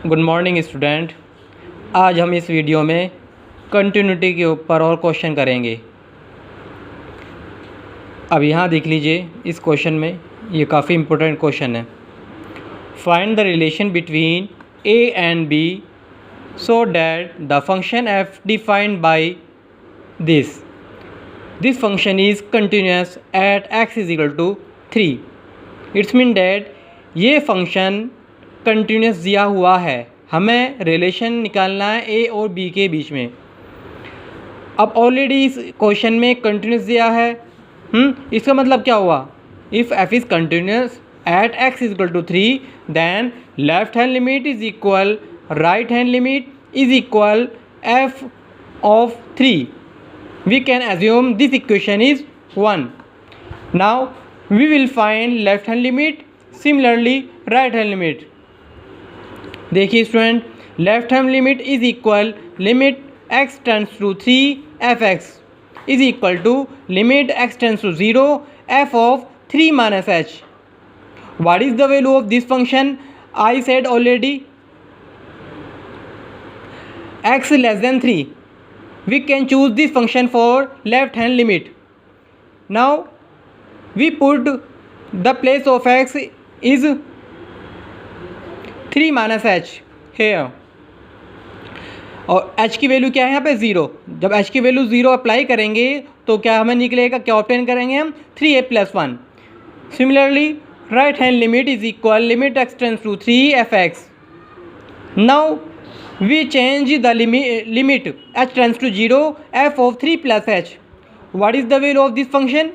Good morning student. आज हम इस वीडियो में कंटिन्यूटी के ऊपर और क्वेश्चन करेंगे। अब यहाँ देख लीजिए, इस क्वेश्चन में ये काफ़ी इम्पोर्टेंट क्वेश्चन है। Find the relation between a and b so that the function f defined by this function is continuous at x is equal to 3। It's mean that ये फंक्शन कंटिन्यूस दिया हुआ है, हमें relation निकालना है ए और B के बीच में। अब ऑलरेडी इस क्वेश्चन में कंटिन्यूस दिया है। इसका मतलब क्या हुआ? If F is continuous at x is equal to 3 then left hand limit is equal right hand limit is equal F of 3। We can assume this equation is 1। Now we will find left hand limit, similarly right hand limit. देखिए student, left hand limit is equal limit x tends to 3 F X is equal to limit x tends to 0 F of 3 minus h. What is the value of this function? I said already x less than 3। We can choose this function for left hand limit. Now we put the place of x is 3 minus h here, और h की value क्या है यहाँ पे? 0। जब h की value 0 apply करेंगे तो क्या हमें निकलेगा, क्या ऑब्टेन करेंगे हम? 3a plus 1। Similarly right hand limit is equal limit x tends to 3 F x. Now we change the limit h tends to 0 F of 3 plus h। What is the value of this function?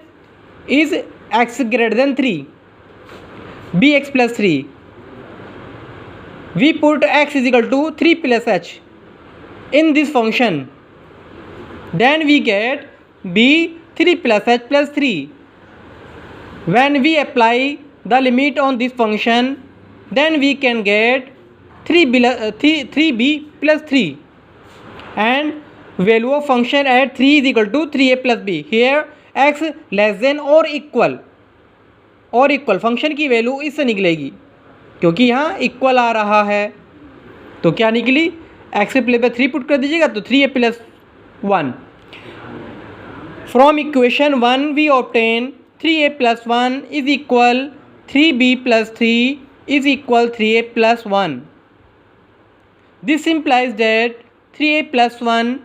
Is x greater than 3 bx plus 3। We put x is equal to 3 plus h in this function, then we get b 3 plus h plus 3. When we apply the limit on this function, then we can get 3b plus 3, and value of function at 3 is equal to 3a plus b. Here x less than or equal function की value इससे निकलेगी, क्योंकि यहाँ equal आ रहा है। तो क्या निकली? एक्स के प्लेस पे 3 पुट कर दीजिएगा तो 3a plus 1। From equation 1 we obtain 3a plus 1 is equal 3b plus 3 is equal 3a plus 1। This implies that 3a plus 1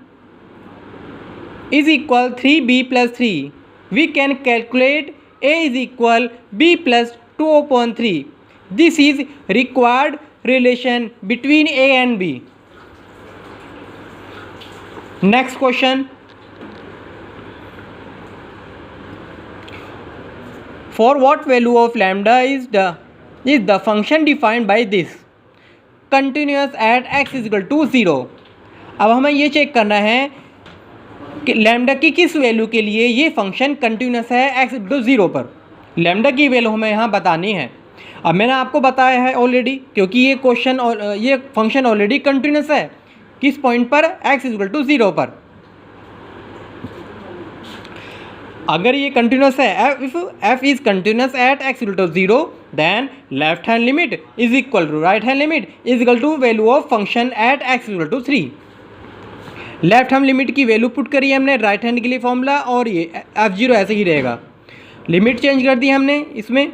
is equal 3b plus 3। We can calculate a is equal b plus 2/3। This is required relation between A and B. Next question. For what value of lambda is the function defined by this? Continuous at x is equal to 0. अब हमें ये check करना है कि lambda की किस value के लिए ये फंक्शन कंटिन्यूस है x इक्वल टू 0 पर। लैम्डा की वैल्यू हमें यहाँ बतानी है। अब मैंने आपको बताया है ऑलरेडी, क्योंकि ये फंक्शन ऑलरेडी कंटिन्यूस है। किस पॉइंट पर? x इक्वल टू 0 पर। अगर ये कंटिन्यूस है, if f is continuous at x equal to 0 then left hand limit is equal to right hand limit is equal to value of function at x equal to 3। Left hand limit की value put करी हमने, right hand के लिए formula, और ये f0 ऐसे ही रहेगा। Limit change कर दी हमने इसमें,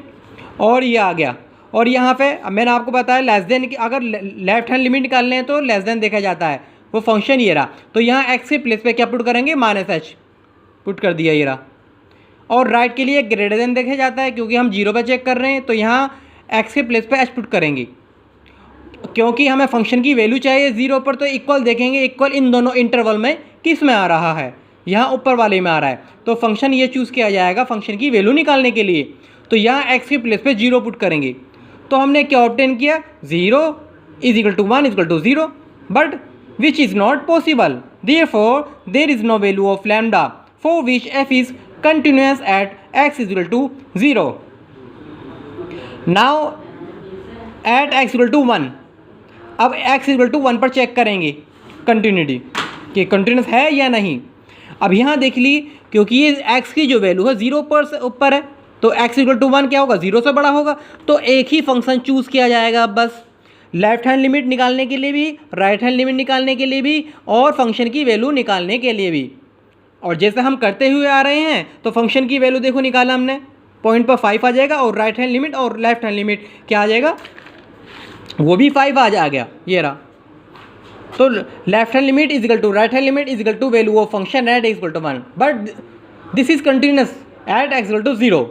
और ये आ गया। और यहाँ पे मैंने आपको बताया लेस देन की, अगर लेफ्ट हैंड लिमिट निकालने हैं तो लेस देन देखा जाता है, वो फंक्शन ये रहा। तो यहाँ x के प्लेस पे क्या पुट करेंगे? माइनस h पुट कर दिया, ये रहा। और राइट के लिए ग्रेटर देन देखा जाता है, क्योंकि हम 0 पे चेक कर रहे हैं, तो यहाँ x के प्लेस पे h पुट करेंगे। क्योंकि हमें फंक्शन की वैल्यू चाहिए 0 पर, तो इक्वल देखेंगे, इक्वल इन दोनों इंटरवल में किस में आ रहा है? यहाँ ऊपर वाले में आ रहा है, तो फंक्शन ये चूज़ किया जाएगा फंक्शन की वैल्यू निकालने के लिए। तो यहाँ x के प्लेस पे 0 पुट करेंगे, तो हमने क्या ऑब्टेन किया? 0 is equal to 1 is equal to 0, but which is not possible. Therefore there is no value of lambda for which f is continuous at x is equal to 0। Now at x equal to 1, अब x equal to 1 पर check करेंगे continuity कि continuous है या नहीं। अब यहाँ देख ली, क्योंकि ये x की जो वैल्यू है 0 पर ऊपर है, तो x इक्वल टू 1 क्या होगा? 0 से बड़ा होगा। तो एक ही फंक्शन चूज़ किया जाएगा बस। लेफ्ट हैंड लिमिट निकालने के लिए भी, राइट हैंड लिमिट निकालने के लिए भी, और फंक्शन की वैल्यू निकालने के लिए भी। और जैसे हम करते हुए आ रहे हैं तो फंक्शन की वैल्यू देखो निकाला हमने, पॉइंट पर 5 आ जाएगा, और राइट हैंड लिमिट और लेफ्ट हैंड लिमिट क्या आ जाएगा, वो भी 5 आ गया, ये रहा। तो left hand limit is equal to right hand limit is equal to value of function at equal to 1, but this is continuous at x equal to 0,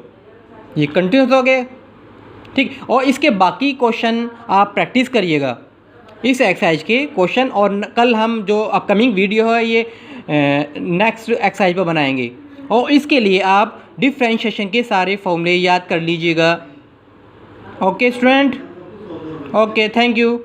ये कंटिन्यूस हो गए, ठीक। और इसके बाकी क्वेश्चन आप प्रैक्टिस करिएगा इस एक्सरसाइज के क्वेश्चन, और कल हम जो अपकमिंग वीडियो है ये नेक्स्ट एक्सरसाइज पर बनाएंगे। और इसके लिए आप डिफरेंशिएशन के सारे फॉर्मूले याद कर लीजिएगा। Okay student, okay, thank you.